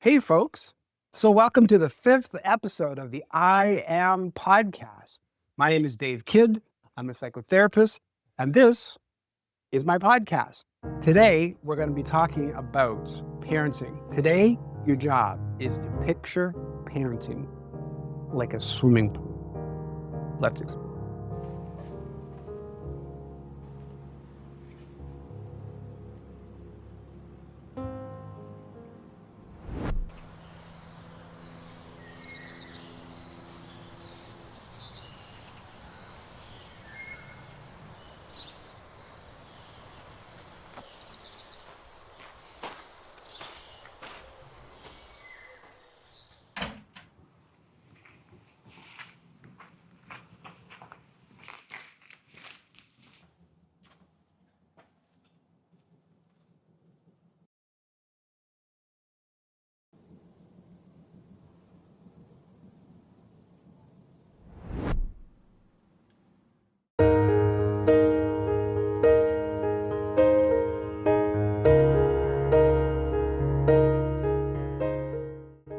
Hey, folks. So, welcome to the 5th episode of the I Am podcast. My name is Dave Kidd. I'm a psychotherapist, and this is my podcast. Today, we're going to be talking about parenting. Today, your job is to picture parenting like a swimming pool. Let's explore.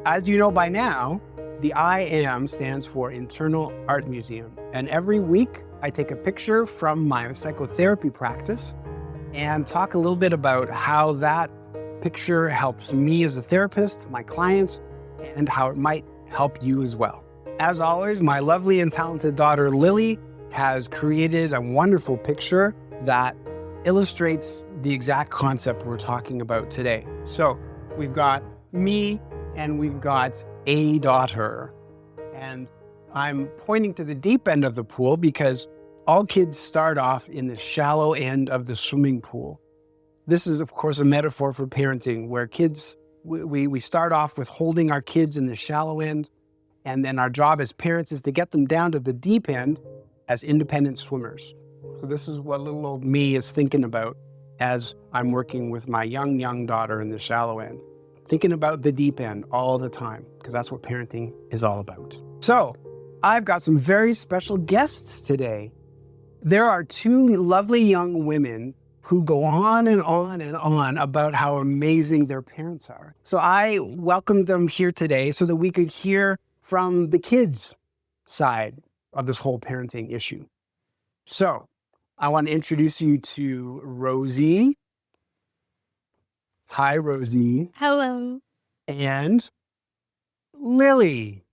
As you know by now, the I Am stands for Internal Art Museum. And every week, I take a picture from my psychotherapy practice and talk a little bit about how that picture helps me as a therapist, my clients, and how it might help you as well. As always, my lovely and talented daughter, Lily, has created a wonderful picture that illustrates the exact concept we're talking about today. So we've got me and we've got a daughter. And I'm pointing to the deep end of the pool because all kids start off in the shallow end of the swimming pool. This is, of course, a metaphor for parenting where kids, we start off with holding our kids in the shallow end. And then our job as parents is to get them down to the deep end as independent swimmers. So this is what little old me is thinking about as I'm working with my young daughter in the shallow end. Thinking about the deep end all the time, because that's what parenting is all about. So I've got some very special guests today. There are two lovely young women who go on and on and on about how amazing their parents are. So I welcomed them here today so that we could hear from the kids' side of this whole parenting issue. So I want to introduce you to Rosie. Hi, Rosie. Hello. And Lily.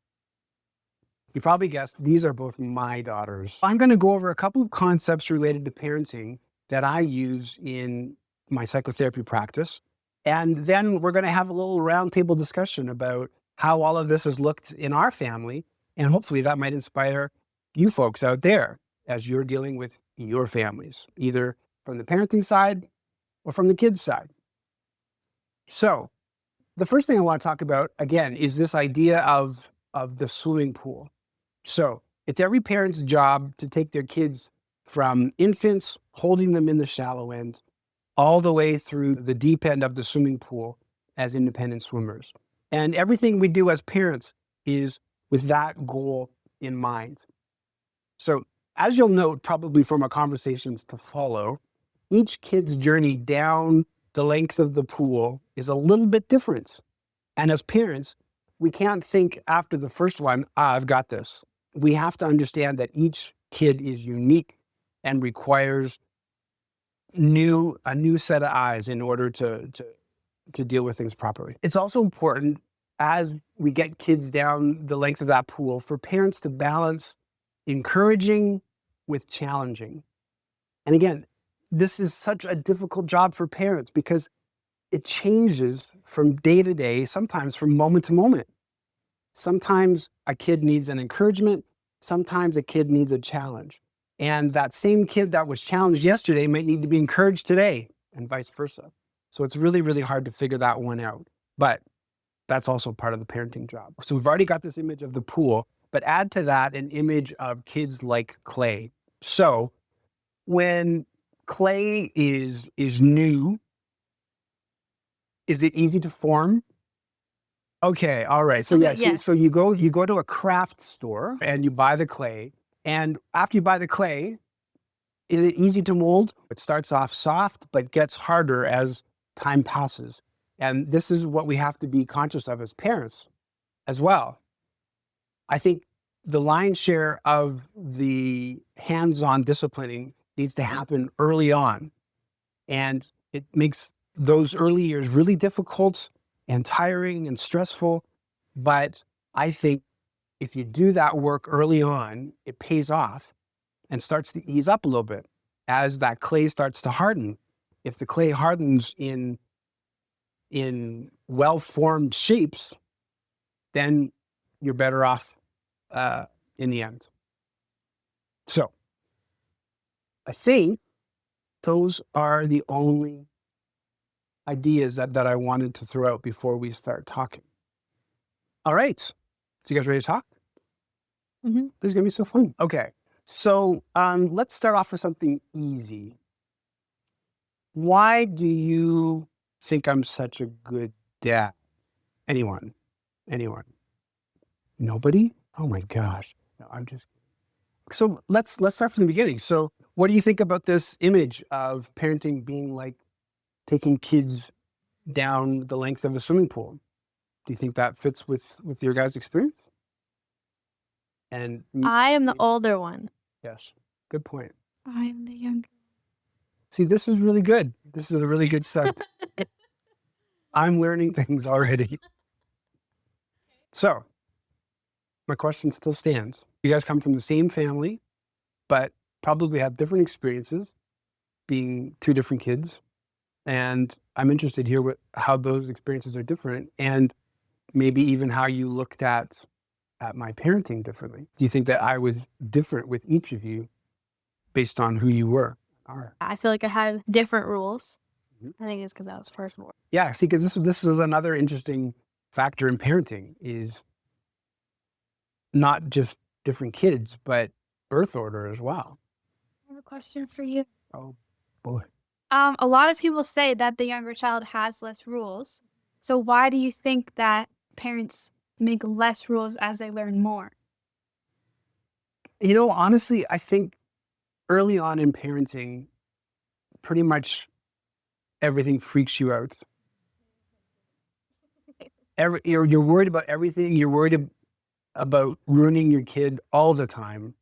You probably guessed these are both my daughters. I'm going to go over a couple of concepts related to parenting that I use in my psychotherapy practice. And then we're going to have a little roundtable discussion about how all of this has looked in our family. And hopefully that might inspire you folks out there as you're dealing with your families, either from the parenting side or from the kids' side. So the first thing I want to talk about, again, is this idea of the swimming pool. So it's every parent's job to take their kids from infants, holding them in the shallow end, all the way through the deep end of the swimming pool as independent swimmers. And everything we do as parents is with that goal in mind. So as you'll note, probably from our conversations to follow, each kid's journey down the length of the pool is a little bit different. And as parents, we can't think after the first one, I've got this. We have to understand that each kid is unique and requires a new set of eyes in order to deal with things properly. It's also important as we get kids down the length of that pool for parents to balance encouraging with challenging. And again, this is such a difficult job for parents because it changes from day to day, sometimes from moment to moment. Sometimes a kid needs an encouragement. Sometimes a kid needs a challenge. And that same kid that was challenged yesterday might need to be encouraged today and vice versa. So it's really, really hard to figure that one out. But that's also part of the parenting job. So we've already got this image of the pool, but add to that an image of kids like clay. So when clay is new, is it easy to form? Okay, all right. So Okay, yeah, so you go to a craft store and you buy the clay. And after you buy the clay, is it easy to mold? It starts off soft, but gets harder as time passes. And this is what we have to be conscious of as parents as well. I think the lion's share of the hands-on disciplining needs to happen early on. And it makes those early years really difficult and tiring and stressful. But I think if you do that work early on, it pays off and starts to ease up a little bit as that clay starts to harden. If the clay hardens in well-formed shapes, then you're better off in the end. So I think those are the only ideas that I wanted to throw out before we start talking. All right. So you guys ready to talk? Mm-hmm. This is going to be so fun. Okay. So let's start off with something easy. Why do you think I'm such a good dad? Anyone? Nobody? Oh my gosh. No, I'm just... So let's start from the beginning. So what do you think about this image of parenting being like taking kids down the length of a swimming pool? Do you think that fits with your guys' experience? And I am the older one. yes, good point. I am the younger. See, this is really good. This is a really good start. I'm learning things already. So my question still stands. You guys come from the same family, but probably have different experiences being two different kids. And I'm interested here how those experiences are different, and maybe even how you looked at my parenting differently. Do you think that I was different with each of you based on who you were? I feel like I had different rules. I think it's because I was firstborn. Yeah, see, because this is another interesting factor in parenting, is not just different kids, but birth order as well. I have a question for you. Oh boy. A lot of people say that the younger child has less rules. So why do you think that parents make less rules as they learn more? You know, honestly, I think early on in parenting, pretty much everything freaks you out. You're worried about everything. You're worried about ruining your kid all the time.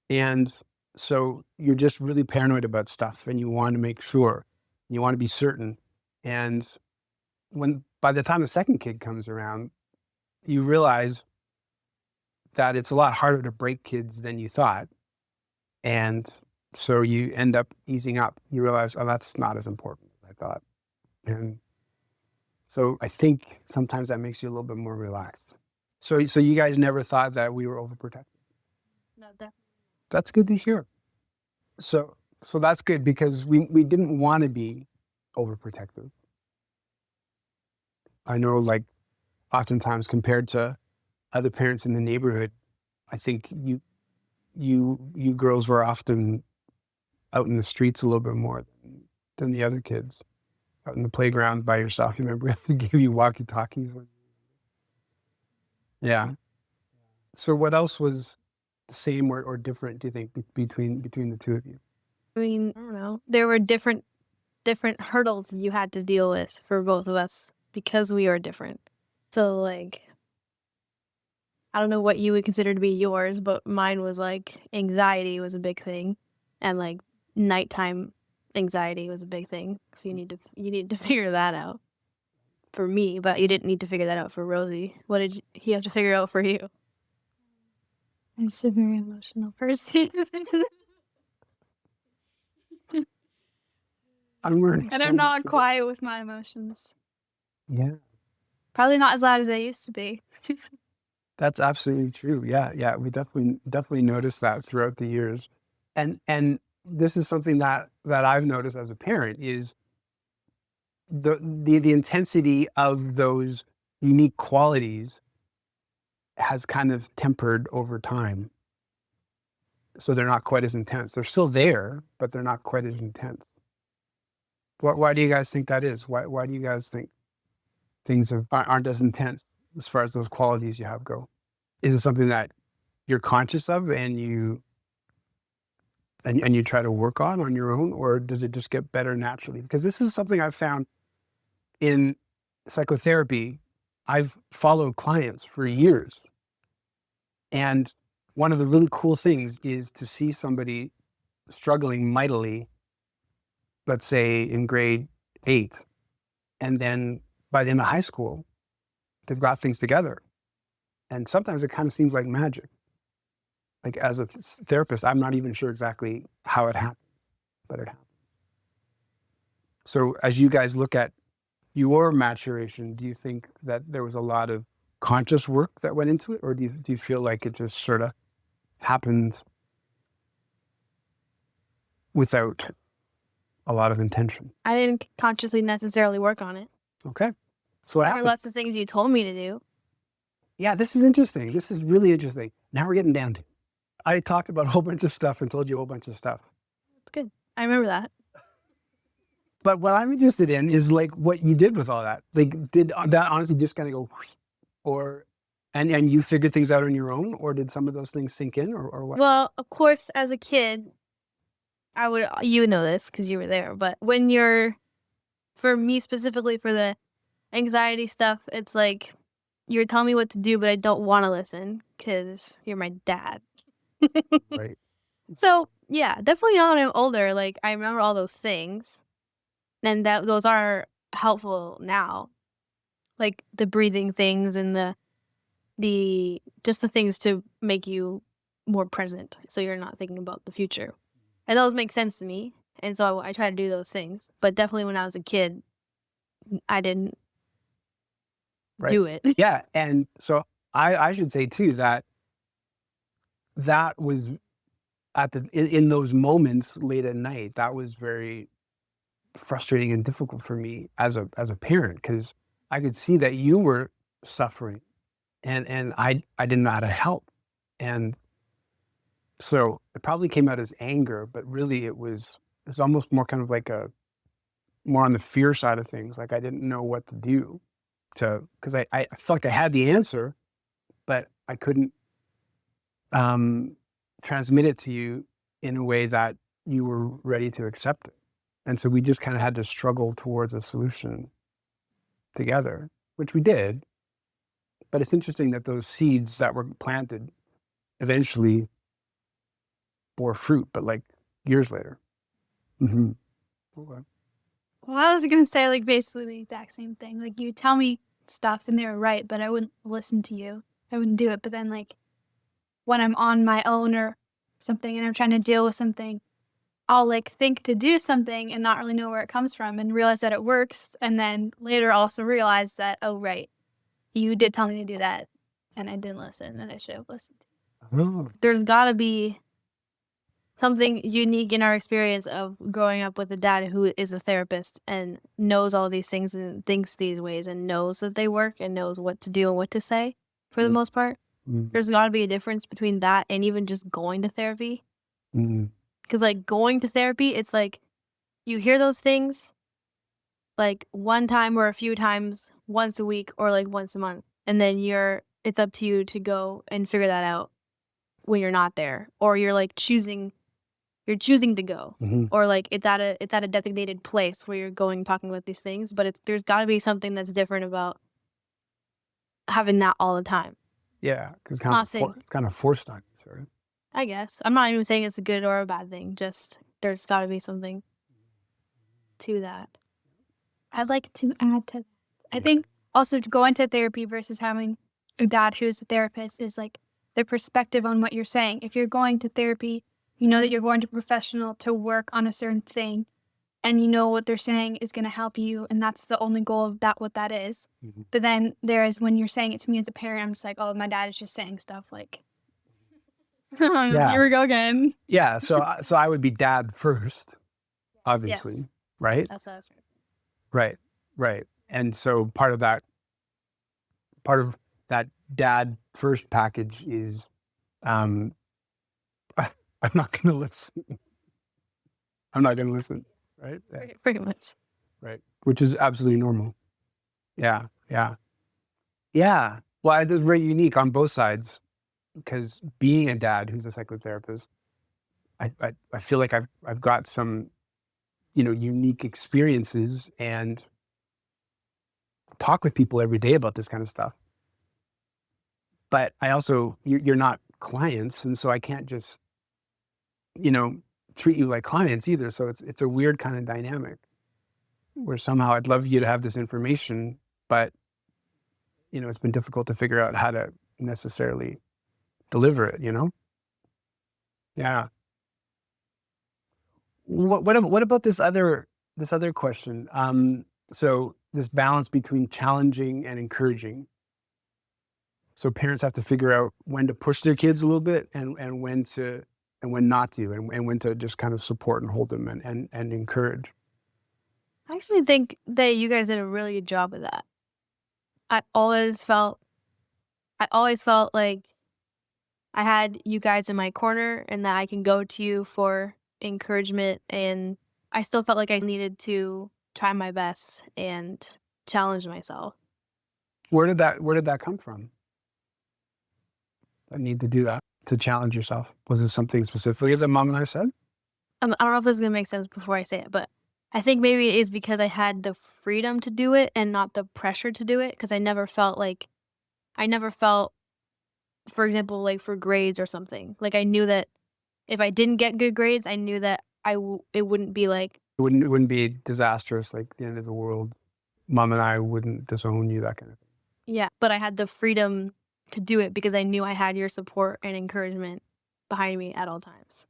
And so you're just really paranoid about stuff, and you want to make sure, you want to be certain. And by the time the second kid comes around, you realize that it's a lot harder to break kids than you thought. And so you end up easing up. You realize, oh, that's not as important as I thought. And so I think sometimes that makes you a little bit more relaxed. So you guys never thought that we were overprotected? No, definitely. That's good to hear. So that's good, because we didn't want to be overprotective. I know, like, oftentimes compared to other parents in the neighborhood, I think you girls were often out in the streets a little bit more than the other kids, out in the playground by yourself. You remember they gave you walkie-talkies? Yeah. So what else was the same or different, do you think, between the two of you? I mean, I don't know. There were different hurdles you had to deal with for both of us because we are different. So like, I don't know what you would consider to be yours, but mine was like anxiety was a big thing, and like nighttime anxiety was a big thing. So you need to figure that out for me, but you didn't need to figure that out for Rosie. What did he have to figure out for you? I'm just a very emotional person. I'm learning, and so I'm not much. quiet with my emotions. Yeah. Probably not as loud as I used to be. That's absolutely true. Yeah. We definitely noticed that throughout the years. And this is something that I've noticed as a parent, is the intensity of those unique qualities has kind of tempered over time. So they're not quite as intense. They're still there, but they're not quite as intense. Why do you guys think that is? Why do you guys think things aren't as intense as far as those qualities you have go? Is it something that you're conscious of and you try to work on your own, or does it just get better naturally? Because this is something I've found in psychotherapy, I've followed clients for years. And one of the really cool things is to see somebody struggling mightily, let's say in grade 8, and then by the end of high school, they've got things together. And sometimes it kind of seems like magic. Like as a therapist, I'm not even sure exactly how it happened, but it happened. So as you guys look at your maturation, do you think that there was a lot of conscious work that went into it? Or do you feel like it just sort of happened without a lot of intention? I didn't consciously necessarily work on it. Okay. So what There were happened? lots of things you told me to do. Yeah, this is interesting. This is really interesting. Now we're getting down to it. I talked about a whole bunch of stuff and told you a whole bunch of stuff. It's good. I remember that. But what I'm interested in is like what you did with all that. Like, did that honestly just kind of go, or, and you figured things out on your own, or did some of those things sink in, or what? Well, of course, as a kid, you know this because you were there, but when for me specifically for the anxiety stuff, it's like you're telling me what to do, but I don't want to listen because you're my dad. Right. So yeah, definitely now that I'm older, like I remember all those things, and those are helpful now, like the breathing things and the just the things to make you more present, so you're not thinking about the future, and those make sense to me, and so I try to do those things. But definitely when I was a kid, I didn't Right. do it. Yeah. And so I should say too that was in those moments late at night, that was very frustrating and difficult for me as a parent, because I could see that you were suffering, and I didn't know how to help. And so it probably came out as anger, but really it was almost more kind of like more on the fear side of things. Like I didn't know what to do because I felt like I had the answer, but I couldn't transmit it to you in a way that you were ready to accept it. And so we just kind of had to struggle towards a solution together, which we did. But it's interesting that those seeds that were planted eventually bore fruit, but like years later. Mm-hmm. Okay. Well, I was gonna say like basically the exact same thing. Like you tell me stuff and they were right, but I wouldn't listen to you. I wouldn't do it. But then like when I'm on my own or something and I'm trying to deal with something, I'll like think to do something and not really know where it comes from and realize that it works, and then later also realize that, oh right, you did tell me to do that and I didn't listen and I should have listened. Oh, There's gotta be something unique in our experience of growing up with a dad who is a therapist and knows all these things and thinks these ways and knows that they work and knows what to do and what to say for the Mm. most part. mm, There's got to be a difference between that and even just going to therapy. mm, Because, like, going to therapy, it's like you hear those things like one time or a few times, once a week or like once a month. And then it's up to you to go and figure that out when you're not there. Or you're like choosing to go. mhm. Or like it's at a designated place where you're going talking about these things. But there's got to be something that's different about having that all the time. Yeah, because Not saying- it's kind of forced on you, sort of. I guess. I'm not even saying it's a good or a bad thing. Just there's got to be something to that. I'd like to add to that. I think also going to therapy versus having a dad who's a therapist is like the perspective on what you're saying. If you're going to therapy, you know that you're going to a professional to work on a certain thing, and you know what they're saying is going to help you, and that's the only goal of what that is. Mhm. But then when you're saying it to me as a parent, I'm just like, oh, my dad is just saying stuff like, Yeah. here we go again. Yeah, so I would be dad first, obviously, Yes. right? That's what I was trying to say. Right. And so part of that dad first package is, I'm not going to listen. I'm not going to listen, right? Yeah. Pretty much. Right. Which is absolutely normal. Yeah. Well, it's very unique on both sides, because being a dad who's a psychotherapist, I feel like I've got some, unique experiences, and talk with people every day about this kind of stuff. But I also, you're not clients, and so I can't just, treat you like clients either. So it's a weird kind of dynamic where somehow I'd love you to have this information, but it's been difficult to figure out how to necessarily deliver it. Yeah. What about this other question? So this balance between challenging and encouraging. So parents have to figure out when to push their kids a little bit and when not to, and when to just kind of support and hold them and encourage. I actually think that you guys did a really good job with that. I always felt like I had you guys in my corner and that I can go to you for encouragement, and I still felt like I needed to try my best and challenge myself. Where did that come from? I need to do that, to challenge yourself. Was it something specifically that Mom and I said? I don't know if this is gonna make sense before I say it, but I think maybe it is because I had the freedom to do it and not the pressure to do it. Because I never felt, for example, like for grades or something. Like I knew that if I didn't get good grades, I knew that it wouldn't be like, It wouldn't be disastrous, like the end of the world. Mom and I wouldn't disown you, that kind of thing. yeah. But I had the freedom to do it because I knew I had your support and encouragement behind me at all times.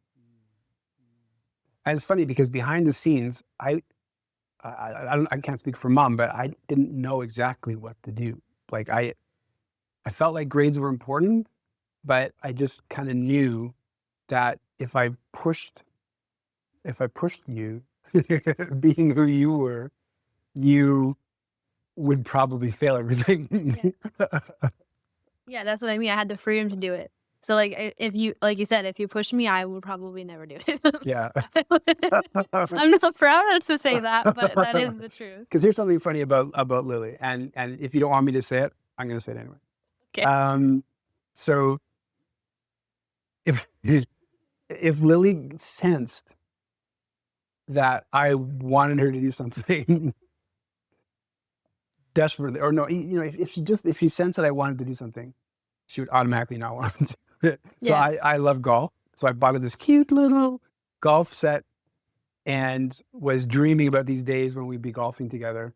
And it's funny because behind the scenes, I can't speak for Mom, but I didn't know exactly what to do. Like I felt like grades were important, but I just kind of knew that if I pushed you, being who you were, you would probably fail everything. Yeah, that's what I mean. I had the freedom to do it. So if you said, if you pushed me, I would probably never do it. Yeah. I'm not proud to say that, but that is the truth. Because here's something funny about Lily, and if you don't want me to say it, I'm going to say it anyway. Okay. So if Lily sensed that I wanted her to do something desperately, or no, if she sensed that I wanted to do something, she would automatically not want to do it. So Yeah. I love golf. So I bought her this cute little golf set and was dreaming about these days when we'd be golfing together.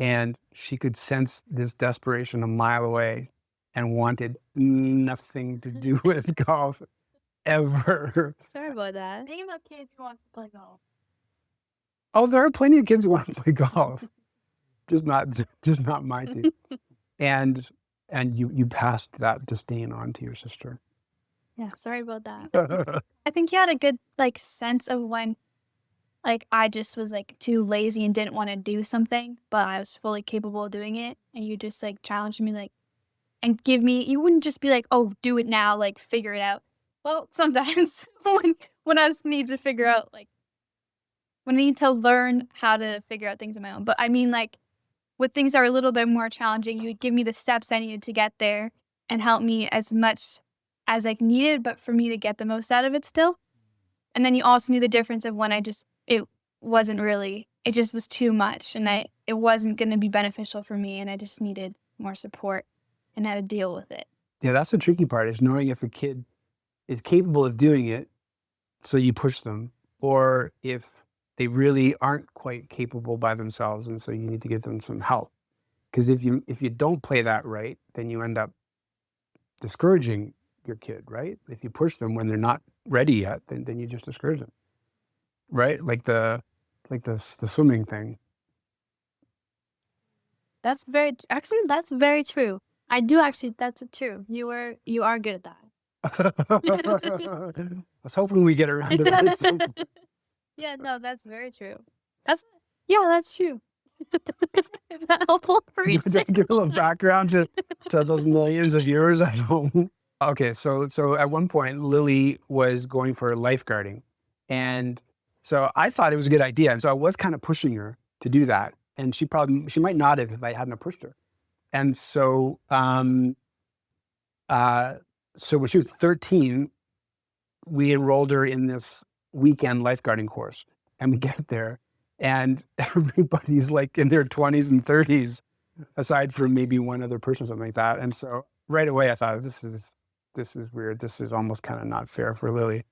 And she could sense this desperation a mile away and wanted nothing to do with golf ever. Sorry about that. Think about kids who want to play golf. Oh, there are plenty of kids who want to play golf. just not my team. And you passed that disdain on to your sister. Yeah, sorry about that. I think you had a good sense of when I just was too lazy and didn't want to do something, but I was fully capable of doing it, and you just challenged me and give me. You wouldn't just be like, "Oh, do it now, figure it out." Well, sometimes when I need to figure out when I need to learn how to figure out things on my own. But I mean with things that are a little bit more challenging, you would give me the steps I needed to get there and help me as much as I needed, but for me to get the most out of it still. And then you also knew the difference of when it just was too much and it wasn't going to be beneficial for me, and I just needed more support and how to deal with it. Yeah, that's the tricky part, is knowing if a kid is capable of doing it, so you push them, or if they really aren't quite capable by themselves, and so you need to give them some help. Because if you don't play that right, then you end up discouraging your kid, right? If you push them when they're not ready yet, then you just discourage them, right? Like the swimming thing. That's very true. That's true. You are good at that. I was hoping we get around to that at some point. Yeah, no, that's very true. That's true. Is that helpful for you? Give a little background to those millions of viewers at home. Okay, so at one point, Lily was going for lifeguarding. And so I thought it was a good idea. And so I was kind of pushing her to do that. And she might not have if I hadn't pushed her. And so, so when she was 13, we enrolled her in this weekend lifeguarding course. And we get there, and everybody's in their 20s and 30s aside from maybe one other person or something like that. And so right away I thought, this is weird. This is almost kind of not fair for Lily.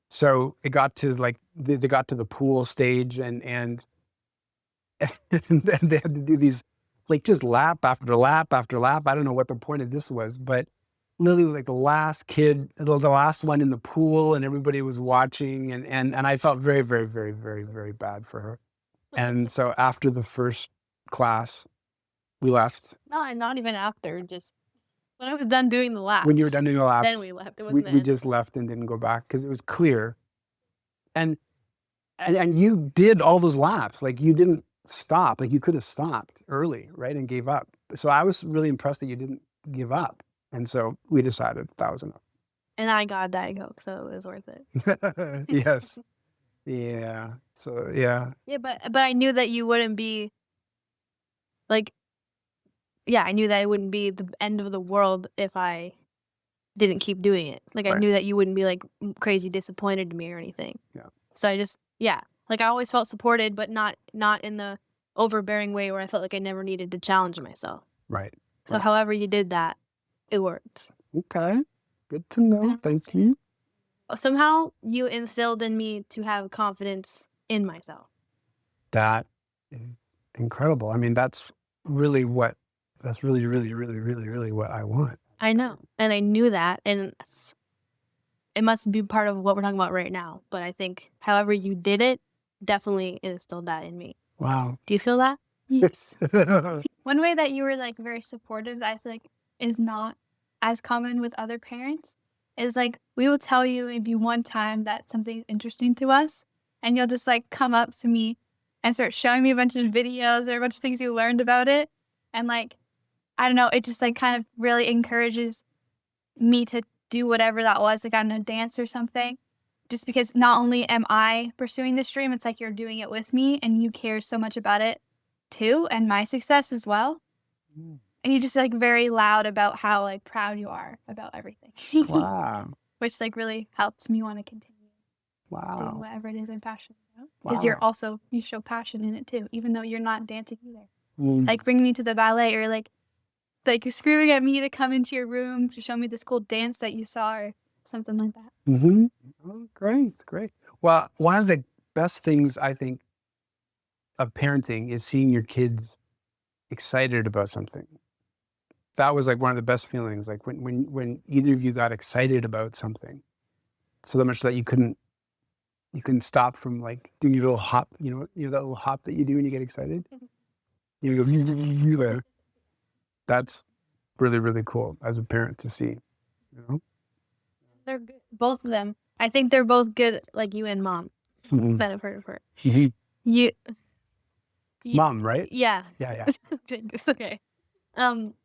So it got to like, they got to the pool stage and and then they had to do these like just lap after lap after lap. I don't know what the point of this was, but Lily was like the last kid, the last one in the pool, and everybody was watching, and I felt very, very, very, very, very bad for her. And so after the first class, we left. Not even after, just when I was done doing the laps. When you were done doing the laps, then we left. It wasn't we just left and didn't go back because it was clear. And you did all those laps, like you didn't stop, like you could have stopped early, right, and gave up. So I was really impressed that you didn't give up. And so we decided that was enough. And I got a Diet Coke, so it was worth it. Yes. Yeah. So yeah. Yeah, but I knew that you wouldn't be like, yeah, I knew that it wouldn't be the end of the world if I didn't keep doing it. Like I Right. knew that you wouldn't be like crazy disappointed in me or anything. Yeah. So I just, yeah, like I always felt supported, but not in the overbearing way where I felt like I never needed to challenge myself. Right. So Right. however you did that, it worked. Okay. Good to know. Thank you. Somehow you instilled in me to have confidence in myself. That is incredible. I mean, that's really, really, really, really, really, really what I want. I know. And I knew that. And it must be part of what we're talking about right now. But I think however you did it definitely instilled that in me. Wow. Do you feel that? Yes. One way that you were like very supportive that I feel like is not as common with other parents is like we will tell you maybe one time that something's interesting to us and you'll just like come up to me and start showing me a bunch of videos or a bunch of things you learned about it. And like, I don't know, it just like kind of really encourages me to do whatever that was, like on a dance or something. Just because not only am I pursuing this dream, it's like you're doing it with me and you care so much about it too and my success as well. And you're just like very loud about how like proud you are about everything. Wow. Which like really helps me want to continue doing Wow. whatever it is I'm passionate about. Because you're also, you show passion in it too, even though you're not dancing either. Like bringing me to the ballet or like screaming at me to come into your room to show me this cool dance that you saw or something like that. Mm-hmm. Oh, great. Great. Well, one of the best things I think of parenting is seeing your kids excited about something. That was like one of the best feelings, like when either of you got excited about something so much that you couldn't stop from like doing your little hop, you know that little hop that you do when you get excited? You go, that's really, really cool as a parent to see, you know? They're good. Both of them. I think they're both good, like you and mom, Mhm. that I've heard of her. Mhm. You, Mom, right? yeah. Yeah. It's okay.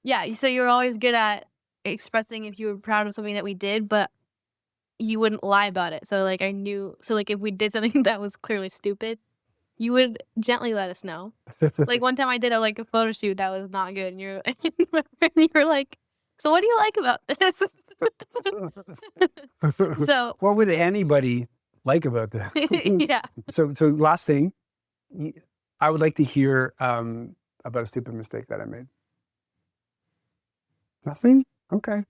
Yeah, so you were always good at expressing if you were proud of something that we did, but you wouldn't lie about it. So like I knew, so like if we did something that was clearly stupid, you would gently let us know. Like one time I did a photo shoot that was not good, and you were like, "So what do you like about this?" So what would anybody like about that? yeah. So last thing, I would like to hear about a stupid mistake that I made. Nothing? Okay.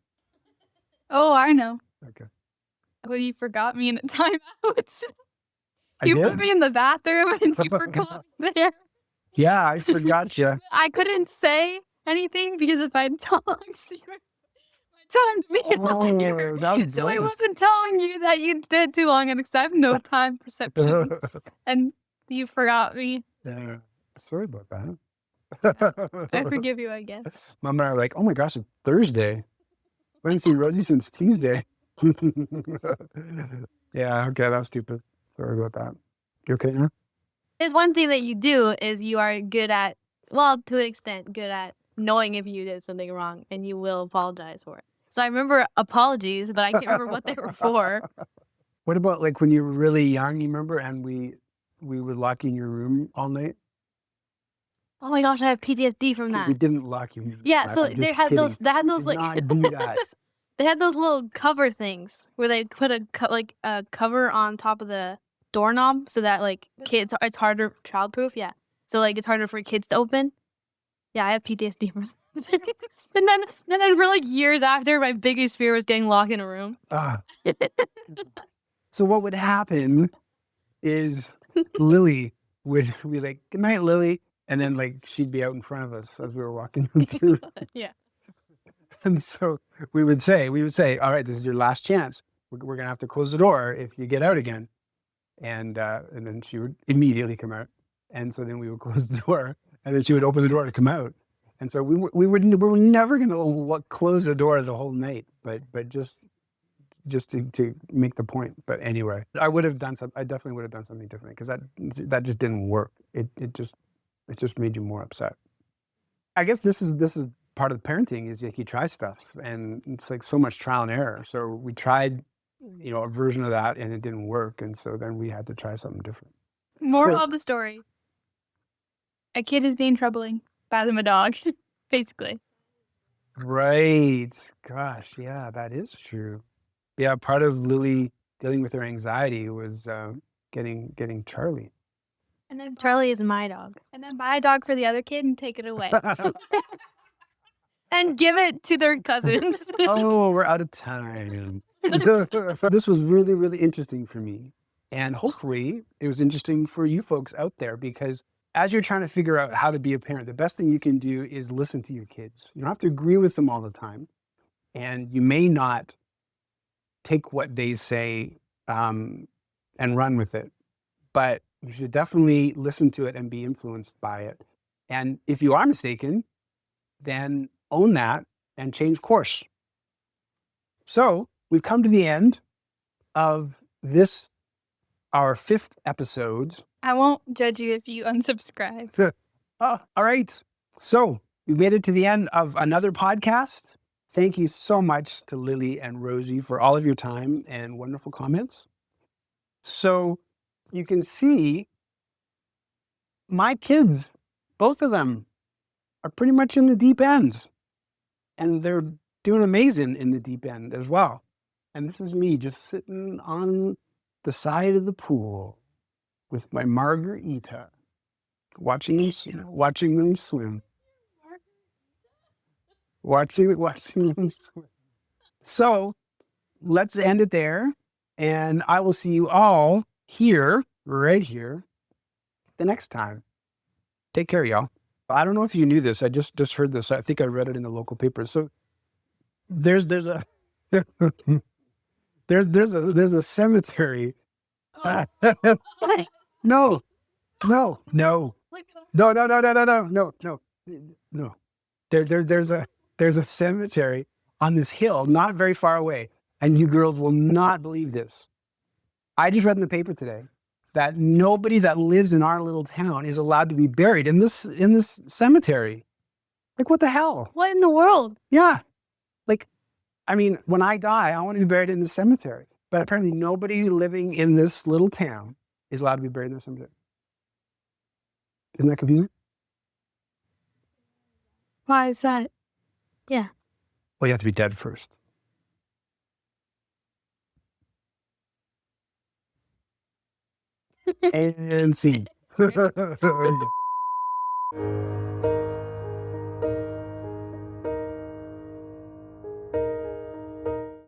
Oh, I know. Okay. When you forgot me in a timeout. I You did? put me in the bathroom and you forgot me there. Yeah, I forgot you. I couldn't say anything because if I talked, you were time to be longer. that was So I brilliant. wasn't telling you that you did too long and because I have no time perception. And you forgot me. Yeah. Sorry about that. I forgive you, I guess. Mom and I were like, oh my gosh, it's Thursday. We haven't seen Rosie since Tuesday. Yeah, okay, that was stupid. Sorry about that. You okay now? There's one thing that you do is you are good at, well, to an extent, good at knowing if you did something wrong and you will apologize for it. So I remember apologies, but I can't remember what they were for. What about like when you were really young, you remember, and we would lock you in your room all night? Oh my gosh, I have PTSD from that. We didn't lock you in. Yeah, I'm so just they had kidding. those We did like not do that. they had those little cover things where they put a cover on top of the doorknob so that like kids, it's harder, childproof, yeah. So like it's harder for kids to open. Yeah, I have PTSD from and then for like years after, my biggest fear was getting locked in a room. So what would happen is Lily would be like, "Good night, Lily," and then like she'd be out in front of us as we were walking through. Yeah. And so we would say, "All right, this is your last chance. We're gonna have to close the door if you get out again." And then she would immediately come out, and so then we would close the door, and then she would open the door to come out. And so we were never gonna close the door the whole night, but just to make the point. But anyway, I definitely would have done something different because that just didn't work. It just made you more upset. I guess this is part of parenting is like you try stuff and it's like so much trial and error. So we tried, a version of that and it didn't work. And so then we had to try something different. Moral of the story. A kid is being troubling. Fathom a dog, basically. Right. Gosh, yeah, that is true. Yeah, part of Lily dealing with her anxiety was getting Charlie. And then Charlie is my dog. And then buy a dog for the other kid and take it away. And give it to their cousins. Oh, we're out of time. This was really, really interesting for me. And hopefully it was interesting for you folks out there because as you're trying to figure out how to be a parent, the best thing you can do is listen to your kids. You don't have to agree with them all the time. And you may not take what they say and run with it. But you should definitely listen to it and be influenced by it. And if you are mistaken, then own that and change course. So we've come to the end of this, our 5th episode. I won't judge you if you unsubscribe. All right. So we made it to the end of another podcast. Thank you so much to Lily and Rosie for all of your time and wonderful comments. So you can see my kids, both of them, are pretty much in the deep end. And they're doing amazing in the deep end as well. And this is me just sitting on the side of the pool with my margarita, watching them swim. Watching them swim. So let's end it there. And I will see you all here, right here, the next time. Take care, y'all. I don't know if you knew this. I just heard this. I think I read it in the local paper. So there's a there's a cemetery. No. There's a cemetery on this hill, not very far away, and you girls will not believe this. I just read in the paper today that nobody that lives in our little town is allowed to be buried in this cemetery. Like, what the hell? What in the world? Yeah. Like, I mean, when I die, I want to be buried in the cemetery. But apparently nobody living in this little town is allowed to be buried in the cemetery. Isn't that confusing? Why is that? Yeah. Well, you have to be dead first. And scene.